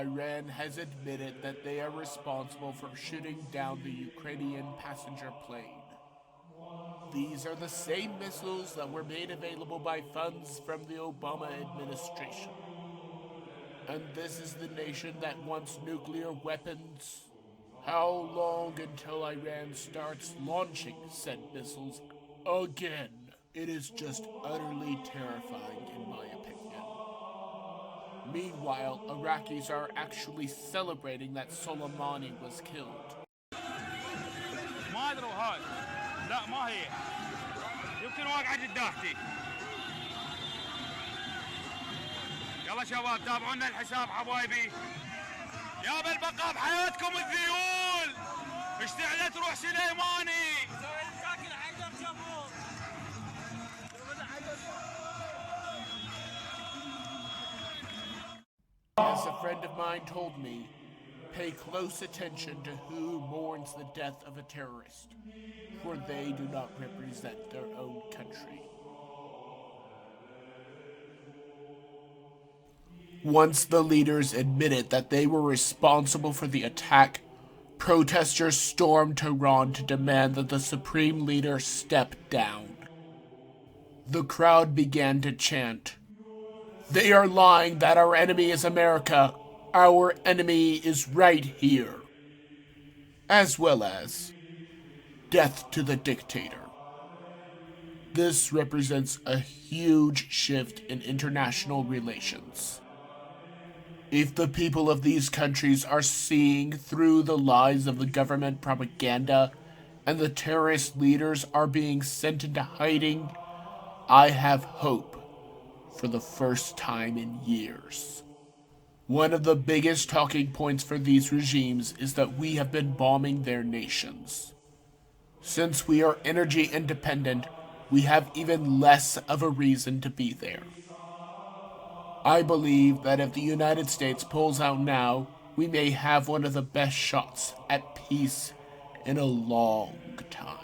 Iran has admitted that they are responsible for shooting down the Ukrainian passenger plane. These are the same missiles that were made available by funds from the Obama administration. And this is the nation that wants nuclear weapons. How long until Iran starts launching said missiles again? It is just utterly terrifying, in my opinion. Meanwhile, Iraqis are actually celebrating that Soleimani was killed. ما ادروا هاي لا ما هي يمكن واقعة جداحتي يلا شباب تابعونا الحساب حبايبي يا بالبقاء بحياتكم الذيول اشتعلت روح سليماني As a friend of mine told me, pay close attention to who mourns the death of a terrorist, for they do not represent their own country. Once the leaders admitted that they were responsible for the attack, protesters stormed Tehran to demand that the supreme leader step down. The crowd began to chant, "They are lying that our enemy is America. Our enemy is right here." As well as, "Death to the dictator." This represents a huge shift in international relations. If the people of these countries are seeing through the lies of the government propaganda and the terrorist leaders are being sent into hiding, I have hope for the first time in years. One of the biggest talking points for these regimes is that we have been bombing their nations. Since we are energy independent, we have even less of a reason to be there. I believe that if the United States pulls out now, we may have one of the best shots at peace in a long time.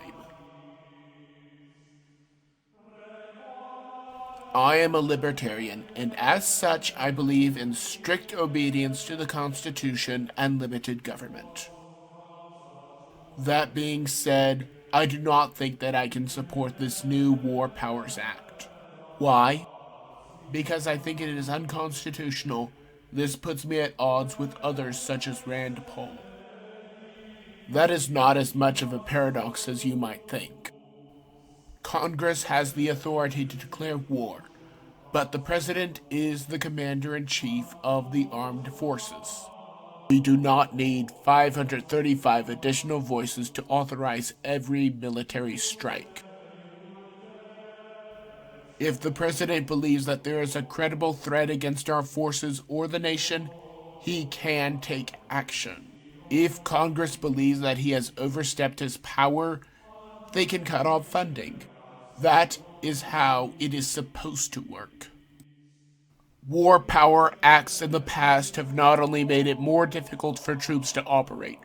I am a libertarian, and as such, I believe in strict obedience to the Constitution and limited government. That being said, I do not think that I can support this new War Powers Act. Why? Because I think it is unconstitutional. This puts me at odds with others such as Rand Paul. That is not as much of a paradox as you might think. Congress has the authority to declare war, but the President is the Commander-in-Chief of the armed forces. We do not need 535 additional voices to authorize every military strike. If the President believes that there is a credible threat against our forces or the nation, he can take action. If Congress believes that he has overstepped his power, they can cut off funding. That is how it is supposed to work. War power acts in the past have not only made it more difficult for troops to operate,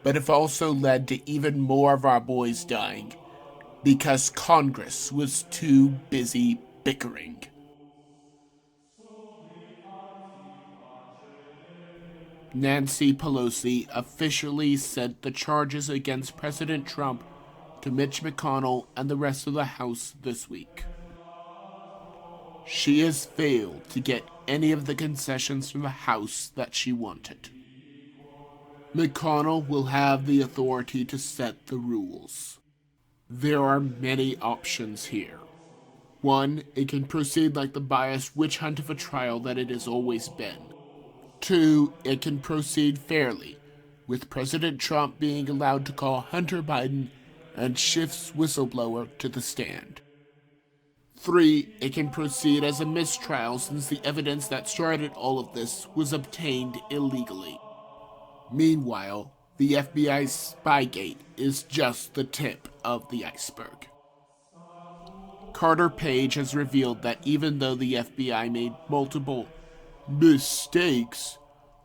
but have also led to even more of our boys dying, because Congress was too busy bickering. Nancy Pelosi officially sent the charges against President Trump to Mitch McConnell and the rest of the House this week. She has failed to get any of the concessions from the House that she wanted. McConnell will have the authority to set the rules. There are many options here. One, it can proceed like the biased witch hunt of a trial that it has always been. Two, it can proceed fairly, with President Trump being allowed to call Hunter Biden and Schiff's whistleblower to the stand. 3, it can proceed as a mistrial since the evidence that started all of this was obtained illegally. Meanwhile, the FBI's Spygate is just the tip of the iceberg. Carter Page has revealed that even though the FBI made multiple mistakes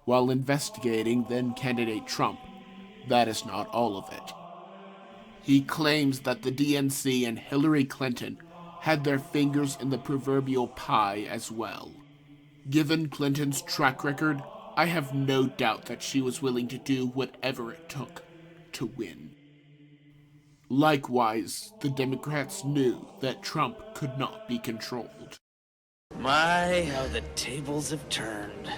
while investigating then-candidate Trump, that is not all of it. He claims that the DNC and Hillary Clinton had their fingers in the proverbial pie as well. Given Clinton's track record, I have no doubt that she was willing to do whatever it took to win. Likewise, the Democrats knew that Trump could not be controlled. My, how the tables have turned.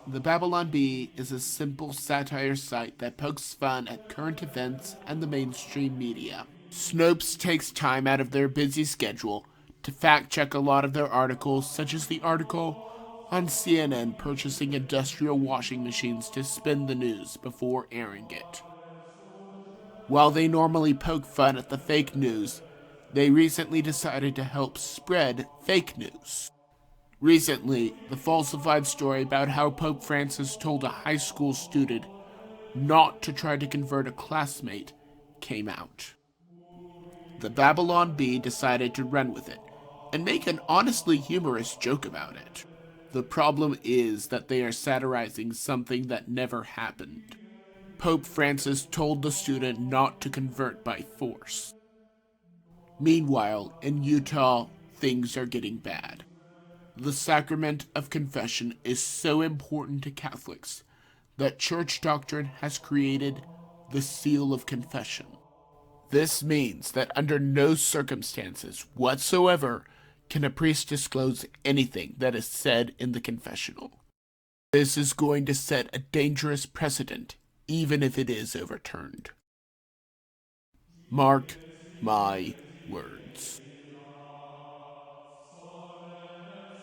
The Babylon Bee is a simple satire site that pokes fun at current events and the mainstream media. Snopes takes time out of their busy schedule to fact-check a lot of their articles, such as the article on CNN purchasing industrial washing machines to spin the news before airing it. While they normally poke fun at the fake news, they recently decided to help spread fake news. Recently, the falsified story about how Pope Francis told a high school student not to try to convert a classmate came out. The Babylon Bee decided to run with it and make an honestly humorous joke about it. The problem is that they are satirizing something that never happened. Pope Francis told the student not to convert by force. Meanwhile, in Utah, things are getting bad. The sacrament of confession is so important to Catholics that church doctrine has created the seal of confession. This means that under no circumstances whatsoever can a priest disclose anything that is said in the confessional. This is going to set a dangerous precedent, even if it is overturned. Mark my words.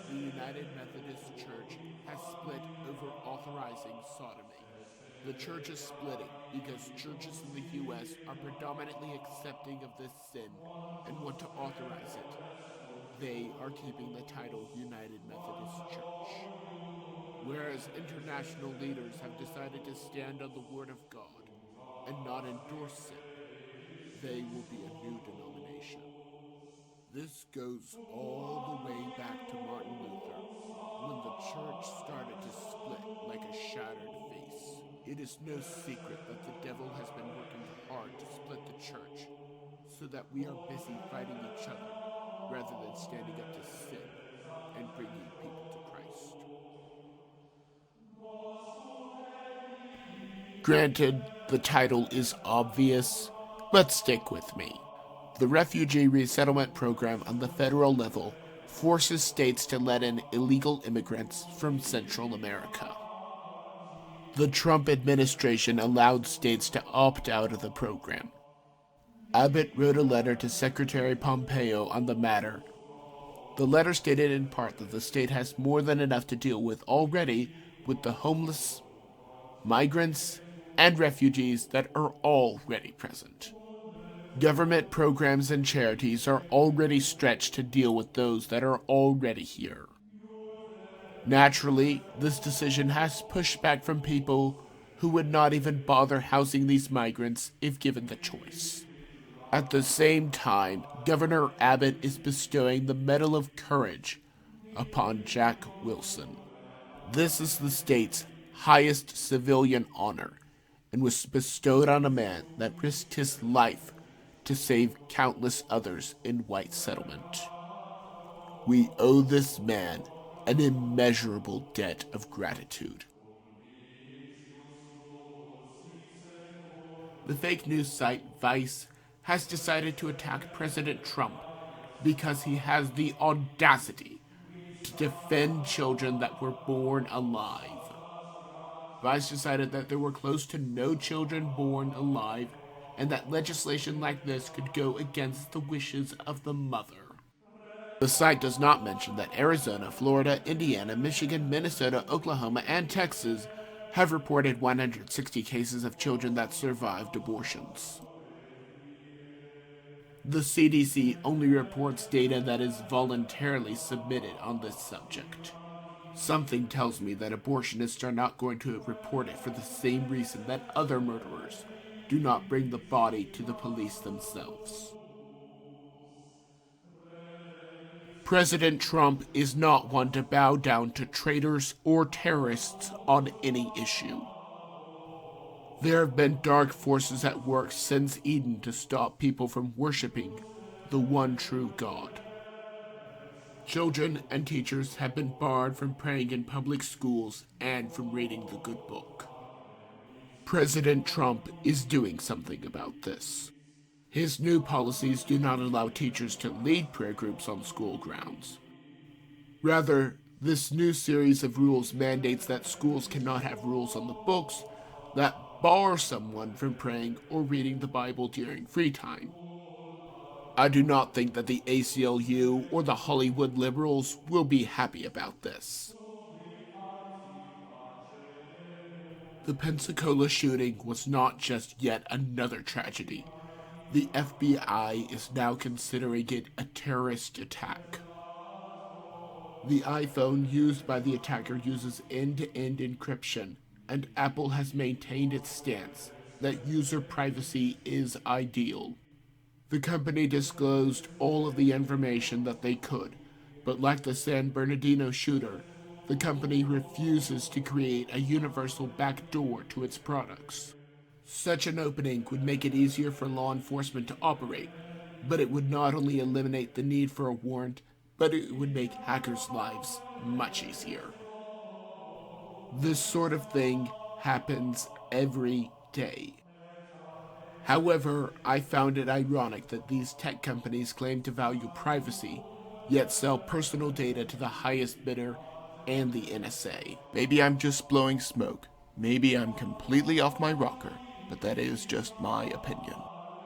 The United Methodist Church has split over authorizing sodomy. The church is splitting because churches in the U.S. are predominantly accepting of this sin and want to authorize it. They are keeping the title United Methodist Church. Whereas international leaders have decided to stand on the Word of God and not endorse sin, they will be a new denomination. This goes all the way back to Martin Luther, when the church started to split like a shattered vase. It is no secret that the devil has been working hard to split the church, so that we are busy fighting each other, rather than standing up to sin and bringing people to Christ. Granted, the title is obvious, but stick with me. The Refugee Resettlement Program on the federal level forces states to let in illegal immigrants from Central America. The Trump administration allowed states to opt out of the program. Abbott wrote a letter to Secretary Pompeo on the matter. The letter stated in part that the state has more than enough to deal with already with the homeless, migrants, and refugees that are already present. Government programs and charities are already stretched to deal with those that are already here. Naturally, this decision has pushback from people who would not even bother housing these migrants if given the choice. At the same time, Governor Abbott is bestowing the Medal of Courage upon Jack Wilson. This is the state's highest civilian honor and was bestowed on a man that risked his life to save countless others in white settlement. We owe this man an immeasurable debt of gratitude. The fake news site Vice has decided to attack President Trump because he has the audacity to defend children that were born alive. Vice decided that there were close to no children born alive and that legislation like this could go against the wishes of the mother. The site does not mention that Arizona, Florida, Indiana, Michigan, Minnesota, Oklahoma, and Texas have reported 160 cases of children that survived abortions. The CDC only reports data that is voluntarily submitted on this subject. Something tells me that abortionists are not going to report it for the same reason that other murderers do not bring the body to the police themselves. President Trump is not one to bow down to traitors or terrorists on any issue. There have been dark forces at work since Eden to stop people from worshiping the one true God. Children and teachers have been barred from praying in public schools and from reading the good book. President Trump is doing something about this. His new policies do not allow teachers to lead prayer groups on school grounds. Rather, this new series of rules mandates that schools cannot have rules on the books that bar someone from praying or reading the Bible during free time. I do not think that the ACLU or the Hollywood liberals will be happy about this. The Pensacola shooting was not just yet another tragedy. The FBI is now considering it a terrorist attack. The iPhone used by the attacker uses end-to-end encryption, and Apple has maintained its stance that user privacy is ideal. The company disclosed all of the information that they could, but like the San Bernardino shooter, the company refuses to create a universal backdoor to its products. Such an opening would make it easier for law enforcement to operate, but it would not only eliminate the need for a warrant, but it would make hackers' lives much easier. This sort of thing happens every day. However, I found it ironic that these tech companies claim to value privacy, yet sell personal data to the highest bidder and the NSA. Maybe I'm just blowing smoke. Maybe I'm completely off my rocker, but that is just my opinion.